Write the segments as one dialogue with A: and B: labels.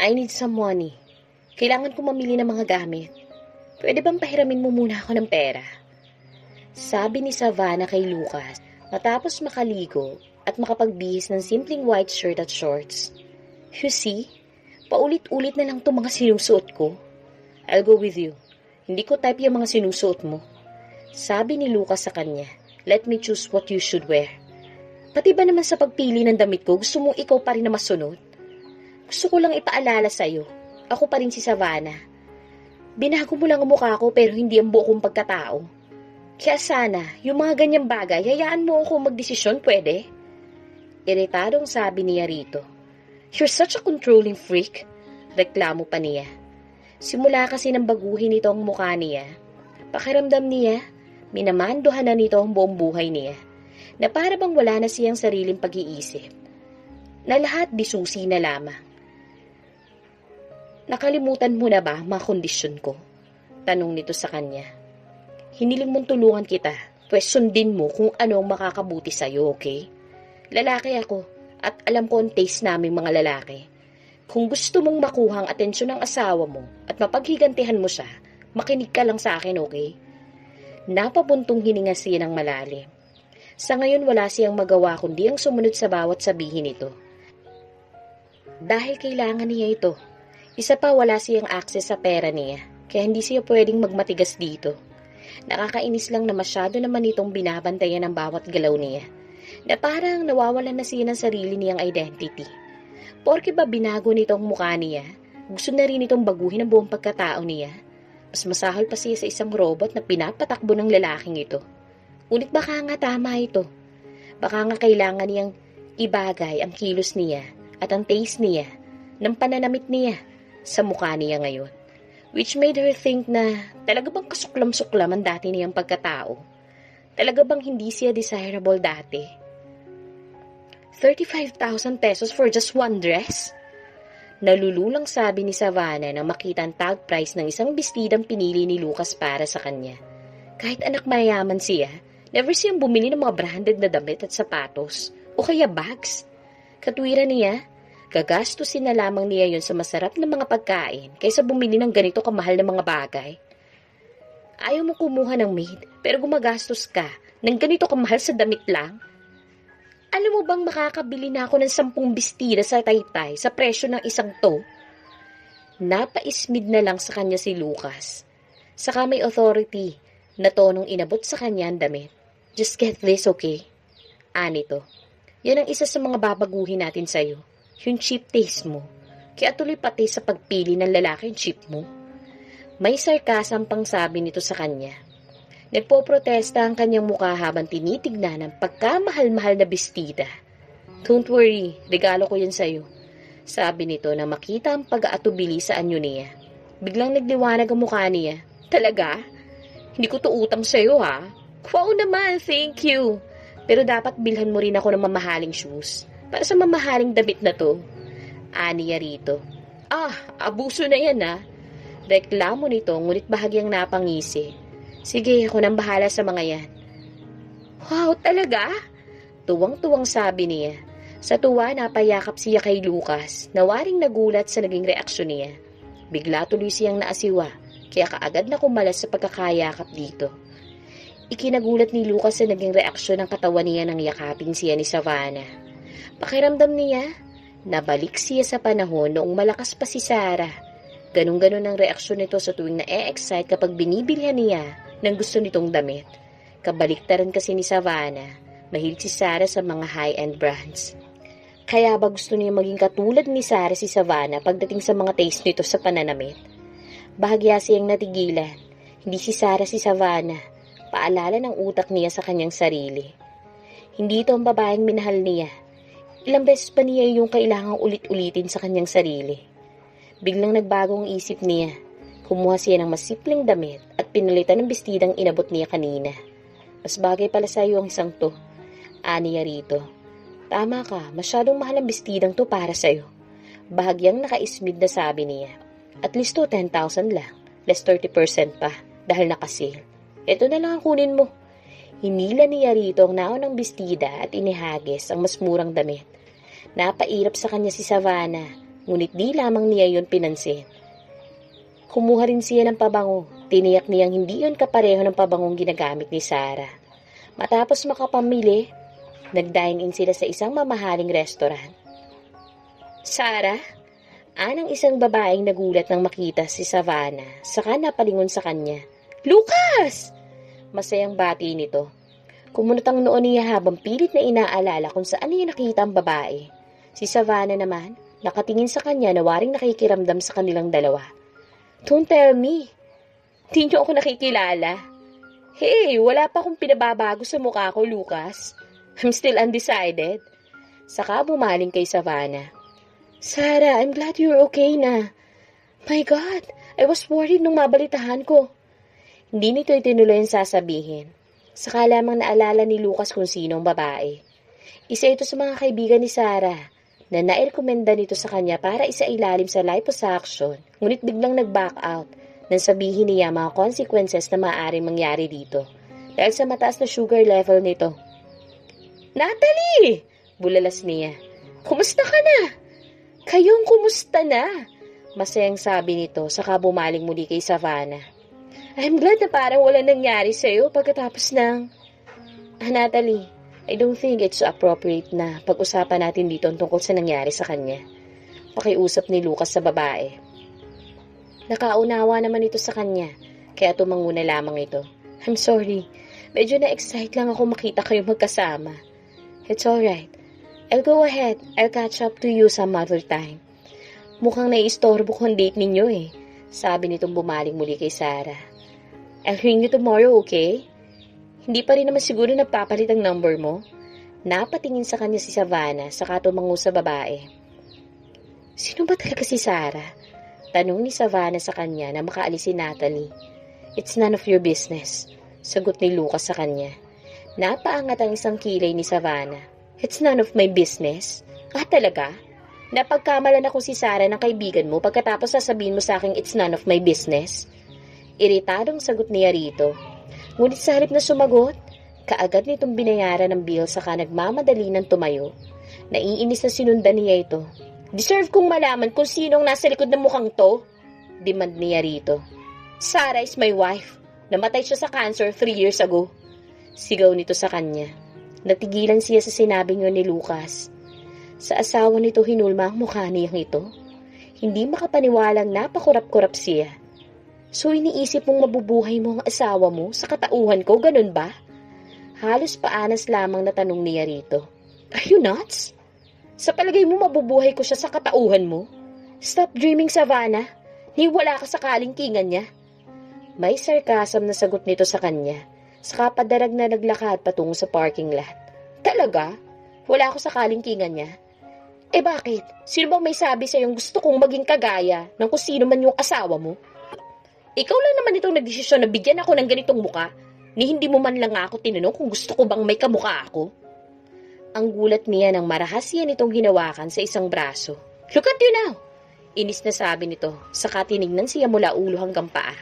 A: I need some money. Kailangan ko mamili ng mga gamit. Pwede bang pahiramin mo muna ako ng pera? Sabi ni Savannah kay Lucas matapos makaligo at makapagbihis ng simpleng white shirt at shorts. You see, paulit-ulit na lang itong mga sinusuot ko. I'll go with you. Hindi ko type yung mga sinusuot mo. Sabi ni Lucas sa kanya, let me choose what you should wear. Pati ba naman sa pagpili ng damit ko, gusto mong ikaw pa rin na masunod? Gusto ko lang ipaalala sa'yo. Ako pa rin si Savannah. Binago mo lang ang mukha ko pero hindi ang buo kong pagkatao. Kaya sana, yung mga ganyang bagay, hayaan mo ako magdesisyon, pwede? Iritadong sabi niya rito. You're such a controlling freak. Reklamo pa niya. Simula kasi nang baguhin ito ang mukha niya. Pakiramdam niya, minamandohan na nito ang buong buhay niya. Na para bang wala na siyang sariling pag-iisip. Na lahat disusi na lamang. Nakalimutan mo na ba mga kondisyon ko? Tanong nito sa kanya. Hiniling mong tulungan kita, pues sundin mo kung ano ang makakabuti sa'yo, okay? Lalaki ako, at alam ko ang taste naming mga lalaki. Kung gusto mong makuha ang atensyon ng asawa mo at mapaghigantihan mo siya, makinig ka lang sa akin, okay? Napabuntong hininga siya ng malalim. Sa ngayon wala siyang magawa kundi ang sumunod sa bawat sabihin nito. Dahil kailangan niya ito. Isa pa wala siyang access sa pera niya, kaya hindi siya pwedeng magmatigas dito. Nakakainis lang na masyado naman itong binabantayan ng bawat galaw niya, na parang nawawalan na siya ng sarili niyang identity. Porke ba binago nitong mukha niya, gusto na rin itong baguhin ang buong pagkatao niya. Mas masahol pa siya sa isang robot na pinapatakbo ng lalaking ito. Ngunit baka nga tama ito. Baka nga kailangan niyang ibagay ang kilos niya at ang taste niya ng pananamit niya sa mukha niya ngayon. Which made her think na talaga bang kasuklam-suklam ang dati niyang pagkatao? Talaga bang hindi siya desirable dati? 35,000 pesos for just one dress? Nalululang sabi ni Savannah nang makita ang tag price ng isang bestidang pinili ni Lucas para sa kanya. Kahit anak mayaman siya, never siyang bumili ng mga branded na damit at sapatos o kaya bags. Katwiran niya, gagastusin na lamang niya yon sa masarap na mga pagkain kaysa bumili ng ganito kamahal na mga bagay. Ayaw mo kumuha ng maid pero gumagastos ka ng ganito kamahal sa damit lang? Alam mo bang makakabili na ako ng 10 bestida sa Taytay sa presyo ng isang to? Napaismid na lang sa kanya si Lucas. Saka may authority na tonong inabot sa kanya ang damit. Just get this, okay? Anito. Yan ang isa sa mga babaguhin natin sa'yo. Yung cheap taste mo. Kaya tuloy pati sa pagpili ng lalaki yung cheap mo. May sarkasam pang sabi nito sa kanya. Nagpoprotesta ang kanyang mukha habang tinitignan ang pagkamahal-mahal na bestida. Don't worry, regalo ko yan sa'yo. Sabi nito na makita ang pag-aatubili sa anyo niya. Biglang nagliwanag ang mukha niya. Talaga? Hindi ko to utang sa'yo ha? Wow naman, thank you. Pero dapat bilhan mo rin ako ng mamahaling shoes. Para sa mamahaling damit na to. Aniya rito. Abuso na yan ha. Reklamo nito ngunit bahagyang napangisi. Sige, ako nang bahala sa mga yan. Wow, talaga? Tuwang-tuwang sabi niya. Sa tuwa napayakap siya kay Lucas na waring nagulat sa naging reaksyon niya. Bigla tuloy siyang naasiwa kaya kaagad na kumalas sa pagkakayakap dito. Ikinagulat ni Lucas sa naging reaksyon ng katawan niya nang yakapin siya ni Savannah. Pakiramdam niya, nabalik siya sa panahon noong malakas pa si Sarah. Ganun-ganon ang reaksyon nito sa tuwing na-excite kapag binibilhan niya ng gusto nitong damit. Kabaliktaran kasi ni Savannah, mahilig si Sarah sa mga high-end brands. Kaya ba gusto niya maging katulad ni Sarah si Savannah pagdating sa mga taste nito sa pananamit? Bahagya siyang natigilan. Hindi si Sarah si Savannah. Paalala ng utak niya sa kanyang sarili. Hindi ito ang babaeng minahal niya. Ilang beses pa niya yung kailangang ulit-ulitin sa kanyang sarili. Biglang nagbago ang isip niya. Kumuha siya ng masimpleng damit at pinalitan ng bestidang inabot niya kanina. Mas bagay pala sa iyo ang isang to. Aniya rito. Tama ka, masyadong mahal ang bestidang to para sa iyo. Bahagyang nakaismid na sabi niya. At least to 10,000 lang. Less 30% pa dahil nakasil. Ito na lang ang kunin mo. Hinila niya rito ang naon ng bestida at inihagis ang mas murang damit. Napairap sa kanya si Savannah. Ngunit di lamang niya yun pinansin. Kumuha rin siya ng pabango. Tiniyak niyang hindi yun kapareho ng pabangong ginagamit ni Sarah. Matapos makapamili, nag-dine-in sila sa isang mamahaling restaurant. Sarah? Anang isang babaeng nagulat nang makita si Savannah, saka napalingon sa kanya. Lucas! Masayang bati nito. Kumunot ang noon niya habang pilit na inaalala kung saan niya nakita ang babae. Si Savannah naman, nakatingin sa kanya na waring nakikiramdam sa kanilang dalawa. Don't tell me. Di niyo ako nakikilala. Hey, wala pa akong pinababago sa mukha ko, Lucas. I'm still undecided. Saka bumaling kay Savannah. Sarah, I'm glad you're okay na. My God, I was worried nung mabalitahan ko. Hindi nito itinuloy ang sasabihin. Saka lamang naalala ni Lucas kung sinong babae. Isa ito sa mga kaibigan ni Sarah na nairekomenda nito sa kanya para isailalim sa liposuction, ngunit biglang nag-back out nang sabihin niya mga consequences na maaaring mangyari dito dahil sa mataas na sugar level nito. Natalie! Bulalas niya. Kumusta ka na? Kayong kumusta na? Masayang sabi nito, saka bumaling muli kay Savannah. I'm glad na parang wala nangyari sa'yo pagkatapos ng... Natalie, I don't think it's appropriate na pag-usapan natin dito tungkol sa nangyari sa kanya. Pakiusap ni Lucas sa babae. Nakaunawa naman ito sa kanya, kaya tumanguna lamang ito. I'm sorry, medyo na-excite lang ako makita kayo magkasama. It's alright. I'll go ahead. I'll catch up to you some other time. Mukhang naiistorbo ko ang date ninyo eh. Sabi nitong bumaling muli kay Sarah. I'll ring you tomorrow, okay? Hindi pa rin naman siguro nagpapalit ang number mo. Napatingin sa kanya si Savannah, saka tumango sa babae. Sino ba talaga si Sarah? Tanong ni Savannah sa kanya na makaalis si Natalie. It's none of your business. Sagot ni Lucas sa kanya. Napaangat ang isang kilay ni Savannah. It's none of my business. Talaga? Napagkamalan ako si Sarah ng kaibigan mo pagkatapos sasabihin mo sa akin it's none of my business? Iritadong sagot niya rito. Ngunit sa halip na sumagot, kaagad nitong binayaran ng bill saka nagmamadali ng tumayo. Naiinis na sinundan niya ito. Deserve kong malaman kung sinong nasa likod ng mukhang to? Demand niya rito. Sarah is my wife. Namatay siya sa cancer 3 years ago. Sigaw nito sa kanya. Natigilan siya sa sinabing yun ni Lucas. Sa asawa nito hinulma ang mukha niyang ito. Hindi makapaniwalang napakurap-kurap siya. So iniisip mong mabubuhay mo ang asawa mo sa katauhan ko, ganun ba? Halos paanas lamang na tanong niya rito. Are you nuts? Sa palagay mo mabubuhay ko siya sa katauhan mo? Stop dreaming, Savannah. Niwala ka sa kalingkingan niya. May sarcasm na sagot nito sa kanya. Saka padarag na naglakad patungo sa parking lot. Talaga? Wala ako sa kalingkingan niya? Bakit? Sino bang may sabi sa'yong gusto kong maging kagaya ng kung sino man yung asawa mo? Ikaw lang naman itong nagdesisyon na bigyan ako ng ganitong muka, ni hindi mo man lang ako tinanong kung gusto ko bang may kamukha ako. Ang gulat niya nang marahas yan itong hinawakan sa isang braso. Look at you now! Inis na sabi nito, saka tinignan siya mula ulo hanggang paa.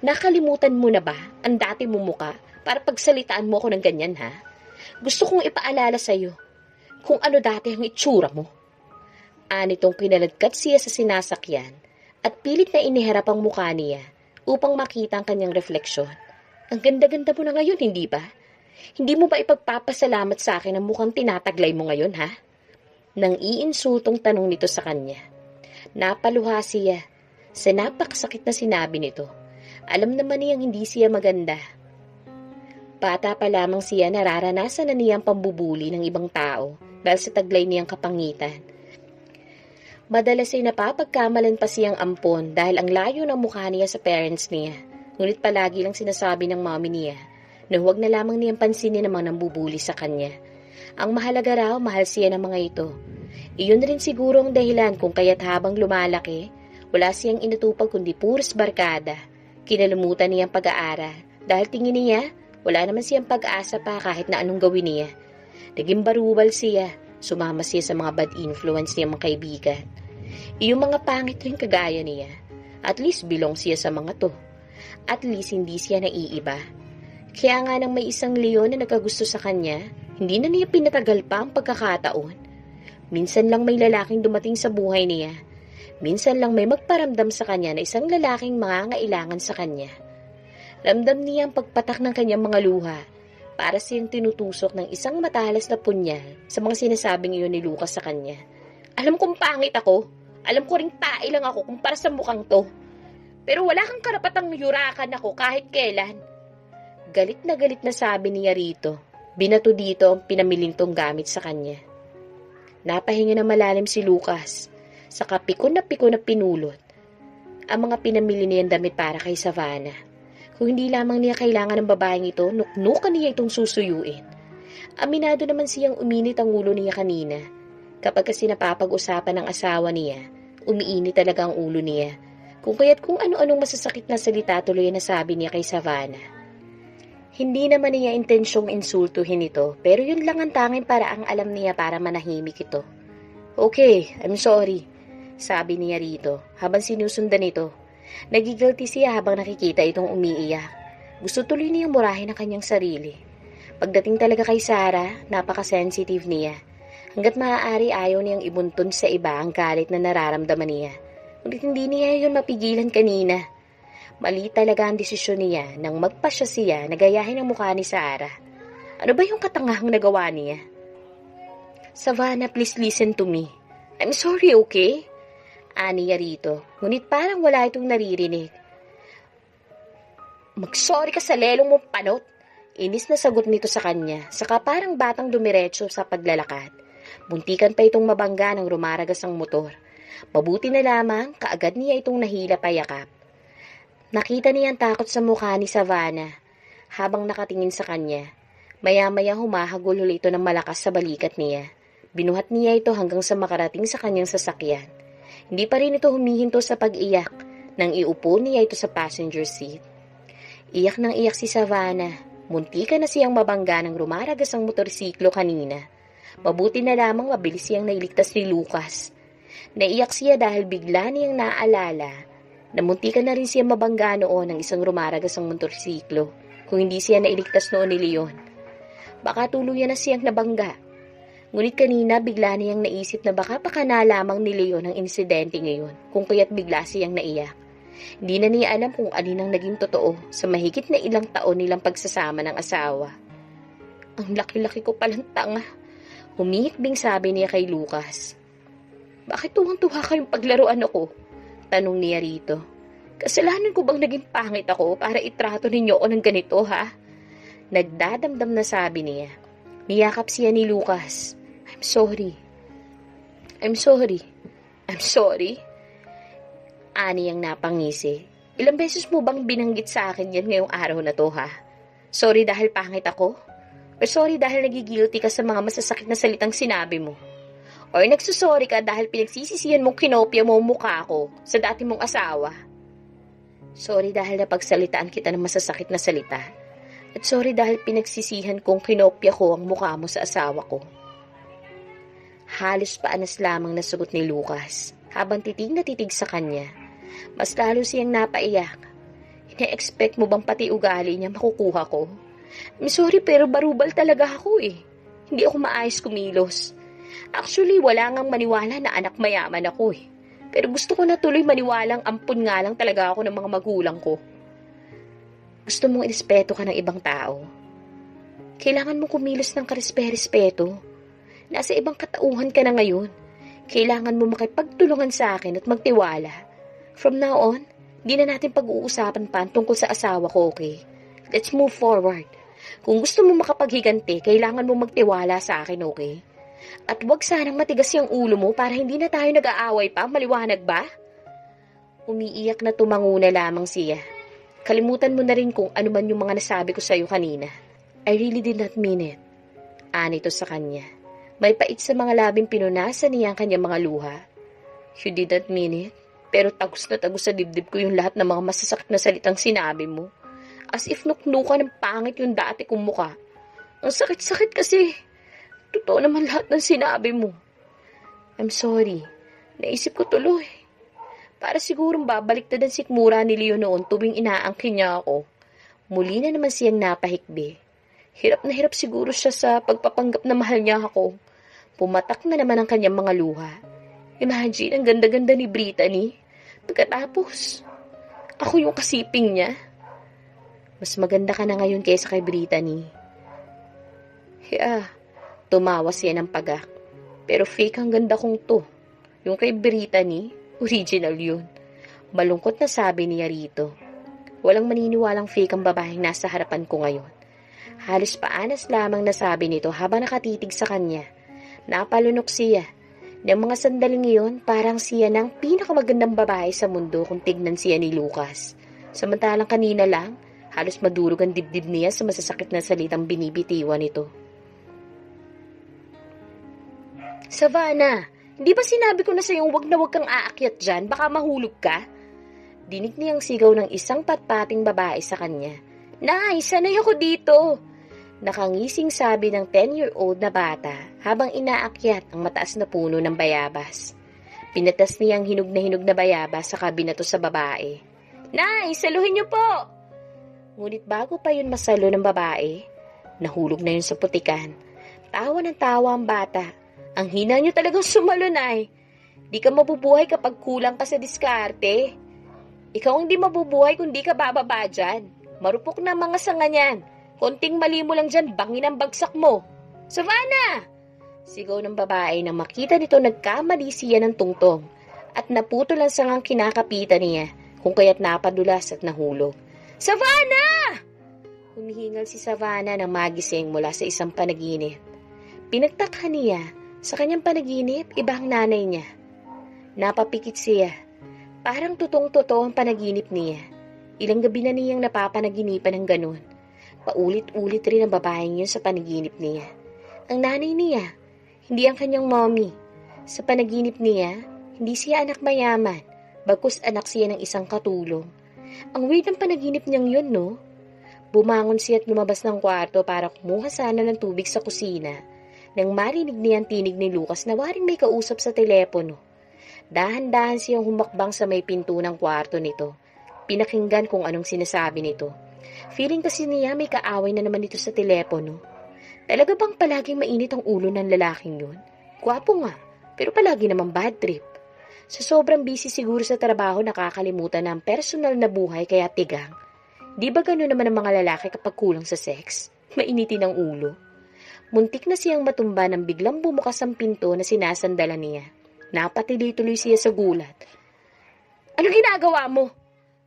A: Nakalimutan mo na ba ang dati mong muka para pagsalitaan mo ako ng ganyan, ha? Gusto kong ipaalala sa'yo kung ano dati ang itsura mo. Anitong kinaladkad siya sa sinasakyan at pilit na iniharap ang mukha niya upang makita ang kanyang refleksyon. Ang ganda-ganda mo na ngayon, hindi ba? Hindi mo ba ipagpapasalamat sa akin ang mukhang tinataglay mo ngayon, ha? Nang iinsultong tanong nito sa kanya. Napaluha siya sa napakasakit na sinabi nito. Alam naman niyang hindi siya maganda. Bata pa lamang siya nararanasan na niyang pambubuli ng ibang tao dahil sa taglay niyang kapangitan. Madalas ay napapagkamalan pa siyang ampon dahil ang layo ng mukha niya sa parents niya. Ngunit palagi lang sinasabi ng mommy niya na huwag na lamang niyang pansinin ang mga nambubuli sa kanya. Ang mahalaga raw, mahal siya ng mga ito. Iyon rin siguro ang dahilan kung kaya't habang lumalaki, wala siyang inatupag kundi puros barkada. Kinalimutan niyang pag-aaral dahil tingin niya wala naman siyang pag-asa pa kahit na anong gawin niya. Naging barubal siya, sumama siya sa mga bad influence niyang mga kaibigan. Iyong mga pangit rin kagaya niya, at least belong siya sa mga to. At least hindi siya naiiba. Kaya nga nang may isang leon na nagkagusto sa kanya, hindi na niya pinatagal pa ang pagkakataon. Minsan lang may lalaking dumating sa buhay niya Minsan lang may magparamdam sa kanya na isang lalaking mangangailangan sa kanya. Ramdam niya ang pagpatak ng kanyang mga luha para siyang tinutusok ng isang matalas na punyal sa mga sinasabing iyon ni Lucas sa kanya. Alam kong pangit ako. Alam ko ring tae lang ako kumpara sa mukhang to. Pero wala kang karapatang yurakan ako kahit kailan. Galit na sabi niya rito. Binato dito ang pinamilintong gamit sa kanya. Napahinga na malalim si Lucas. Saka pikon na pinulot ang mga pinamili niyang damit para kay Savannah. Kung hindi lamang niya kailangan ng babaeng ito, nuknukan niya itong susuyuin. Aminado naman siyang uminit ang ulo niya kanina. Kapag kasi napapag-usapan ng asawa niya, umiinit talaga ang ulo niya. Kung kaya't kung ano-anong masasakit na salita tuloy na sabi niya kay Savannah. Hindi naman niya intensyong insultuhin ito, pero yun lang ang tanging paraang alam niya para manahimik ito. Okay, I'm sorry, sabi niya rito habang sinusundan ito. Nagigilty siya habang nakikita itong umiiyak. Gusto tuloy niyang murahin ang kanyang sarili. Pagdating talaga kay Sarah, napaka-sensitive niya. Hanggat maaari ayaw niyang ibuntun sa iba ang galit na nararamdaman niya. Ngunit hindi niya yun mapigilan kanina. Mali talaga ang desisyon niya nang magpasya siya na gayahin ang mukha ni Sarah. Ano ba yung katangahang nagawa niya? Savannah, please listen to me. I'm sorry, okay? Aniya rito, ngunit parang wala itong naririnig. Mag-sorry ka sa lelong mong panot. Inis na sagot nito sa kanya, saka parang batang dumiretso sa paglalakad. Muntikan pa itong mabangga ng rumaragas ang motor. Mabuti na lamang, kaagad niya itong nahila payakap. Nakita niya ang takot sa mukha ni Savannah habang nakatingin sa kanya. Maya-maya humahagul ulit ito ng malakas sa balikat niya. Binuhat niya ito hanggang sa makarating sa kanyang sasakyan. Hindi pa rin ito humihinto sa pag-iyak nang iupo niya ito sa passenger seat. Iyak nang iyak si Savannah. Muntikan na siyang mabangga ng rumaragas ang motorsiklo kanina. Mabuti na lamang mabilis siyang nailigtas ni Lucas. Naiyak siya dahil bigla niyang naaalala na muntikan na rin siyang mabangga noon ng isang rumaragas ang motorsiklo kung hindi siya nailigtas noon ni Leon. Baka tuluyan na siyang nabangga. Ngunit kanina bigla niyang naisip na baka na lamang ni Leon ang insidente ngayon kung kaya't bigla siyang naiyak. Hindi na niya alam kung alin ang naging totoo sa mahigit na ilang taon nilang pagsasama ng asawa. Ang laki-laki ko palang tanga. Humihikbing sabi niya kay Lucas. Bakit tuwang-tuwa kayong paglaruan ako? Tanong niya rito. Kasalanan ko bang naging pangit ako para itrato ninyo ako ng ganito, ha? Nagdadamdam na sabi niya. Niyakap siya ni Lucas. I'm sorry. I'm sorry. I'm sorry. Ani ang napangisi. Ilang beses mo bang binanggit sa akin yan ngayong araw na to, ha? Sorry dahil pangit ako? Or sorry dahil nagigilty ka sa mga masasakit na salitang sinabi mo? Or nagsusorry ka dahil pinagsisisihan mong kinopya mo ang mukha ko sa dati mong asawa? Sorry dahil napagsalitaan kita ng masasakit na salita. At sorry dahil pinagsisihan kong kinopya ko ang mukha mo sa asawa ko. Halos paanas lamang nasagot ni Lucas habang titig na titig sa kanya. Mas lalo siyang napaiyak. Ina-expect mo bang pati ugali niya makukuha ko? I'm sorry pero barubal talaga ako eh. Hindi ako maayos kumilos. Actually, wala ngang maniwala na anak mayaman ako eh. Pero gusto ko na tuloy maniwalang ampun nga lang talaga ako ng mga magulang ko. Gusto mong irespeto ka ng ibang tao. Kailangan mong kumilos ng karespe-respeto. Nasa ibang katauhan ka na ngayon. Kailangan mo makipagtulungan sa akin at magtiwala. From now on, di na natin pag-uusapan pa tungkol sa asawa ko, okay? Let's move forward. Kung gusto mo makapaghiganti, kailangan mo magtiwala sa akin, okay? At huwag sanang matigas yung ulo mo para hindi na tayo nag-aaway pa, maliwanag ba? Umiiyak na tumanguna lamang siya. Kalimutan mo na rin kung ano man yung mga nasabi ko sa'yo kanina. I really did not mean it. Anito sa kanya. May pait sa mga labing pinunasan niya ang kanyang mga luha. You did not mean it? Pero tagos na tagos sa dibdib ko yung lahat ng mga masasakit na salitang sinabi mo. As if nuknukan ng pangit yung dati kong mukha. Ang sakit-sakit kasi. Totoo naman lahat ng sinabi mo. I'm sorry. Naisip ko tuloy. Para sigurong babaliktad ang sikmura ni Leo noon tuwing inaangkin niya ako. Muli na naman siyang napahikbi. Hirap na hirap siguro siya sa pagpapanggap na mahal niya ako. Pumatak na naman ang kanyang mga luha. Imagine, ang ganda-ganda ni Brittany. Pagkatapos, ako yung kasiping niya. Mas maganda ka na ngayon kaysa kay Brittany. Yeah, tumawa siya ng pagak. Pero fake ang ganda kong to. Yung kay Brittany, original yun. Malungkot na sabi niya rito. Walang maniniwalang fake ang babaeng nasa harapan ko ngayon. Halos paanas lamang nasabi nito habang nakatitig sa kanya. Napalunok siya. Ng mga sandaling iyon, parang siya ng pinakamagandang babae sa mundo kung tignan siya ni Lucas. Samantalang kanina lang, halos madurog ang dibdib niya sa masasakit na salitang binibitiwan nito. Savannah, hindi ba sinabi ko na sa'yo wag na wag kang aakyat dyan, baka mahulog ka? Dinig niyang sigaw ng isang patpating babae sa kanya. Nay, sanay ako dito! Nakangising sabi ng 10-year-old na bata habang inaakyat ang mataas na puno ng bayabas. Pinatas niya ang hinog na bayabas sa binato sa babae. Nay, saluhin niyo po! Ngunit bago pa yun masalo ng babae, nahulog na yun sa putikan. Tawa ng tawa ang bata. Ang hina niyo talagang sumalo, Nay. Di ka mabubuhay kapag kulang ka sa diskarte. Ikaw ang di mabubuhay kung di ka bababa dyan. Marupok na mga sanga niyan. Konting mali mo lang dyan, bangin ang bagsak mo. Savannah! Sigaw ng babae nang makita nito nagkamali siya ng tungtong at naputol ang sangang kinakapitan niya kung kaya't napadulas at nahulog. Savannah! Humihingal si Savannah nang magising mula sa isang panaginip. Pinagtakha niya, sa kanyang panaginip, iba ang nanay niya. Napapikit siya. Parang tutong-totoo ang panaginip niya. Ilang gabi na niyang napapanaginipan ng ganun. Paulit-ulit rin ang babaeng yun sa panaginip niya. Ang nanay niya, hindi ang kanyang mommy. Sa panaginip niya, hindi siya anak mayaman, bagkus anak siya ng isang katulong. Ang weird ng panaginip niyang yun, no? Bumangon siya at lumabas ng kwarto para kumuha sana ng tubig sa kusina nang marinig niya ang tinig ni Lucas na waring may kausap sa telepono. Dahan-dahan siyang humakbang sa may pinto ng kwarto nito. Pinakinggan kung anong sinasabi nito. Feeling kasi niya may kaaway na naman dito sa telepono. Talaga bang palaging mainit ang ulo ng lalaking yun? Gwapo nga, pero palagi naman bad trip. Sa sobrang busy siguro sa trabaho nakakalimutan na ang personal na buhay kaya tigang. Di ba gano'n naman ang mga lalaki kapag kulang sa sex? Mainitin ang ulo. Muntik na siyang matumba nang biglang bumukas ang pinto na sinasandalan niya. Napatili-tuloy siya sa gulat. Ano ginagawa mo?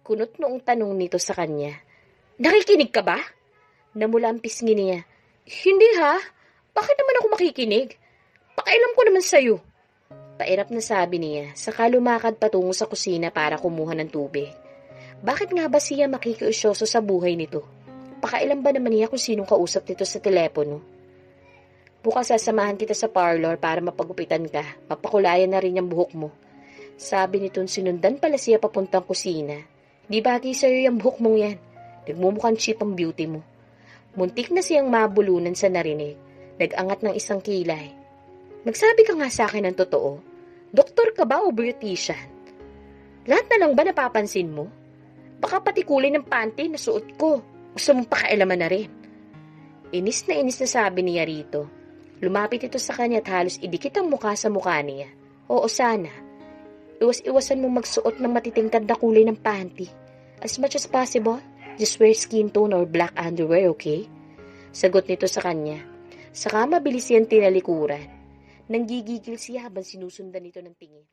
A: Kunot noong tanong nito sa kanya. Nakikinig ka ba? Namula ang pisngi niya. Hindi ha? Bakit naman ako makikinig? Pakailam ko naman sa'yo. Pairap na sabi niya, saka lumakad patungo sa kusina para kumuha ng tubig. Bakit nga ba siya makikiusyoso sa buhay nito? Pakailam ba naman niya kung sinong kausap nito sa telepono? Bukas sasamahan kita sa parlor para mapagupitan ka. Mapakulayan na rin yung buhok mo. Sabi nitong sinundan pala siya papuntang kusina. Di bagay sa'yo yung buhok mong yan. Nagmumukhang cheap ang beauty mo. Muntik na siyang mabulunan sa narinig. Nag-angat ng isang kilay. Magsabi ka nga sa akin ng totoo. Doktor ka ba o beautician? Lahat na lang ba napapansin mo? Baka pati kulay ng panty na suot ko. Gusto mong pakailaman na rin. Inis na sabi niya rito. Lumapit ito sa kanya at halos idikit ang mukha sa mukha niya. Oo sana. Iwas-iwasan mo magsuot ng matitingkad na kulay ng panty. As much as possible, just wear skin tone or black underwear, okay? Sagot nito sa kanya. Saka mabilis yan tinalikuran. Nanggigigil siya habang sinusundan nito ng tingin.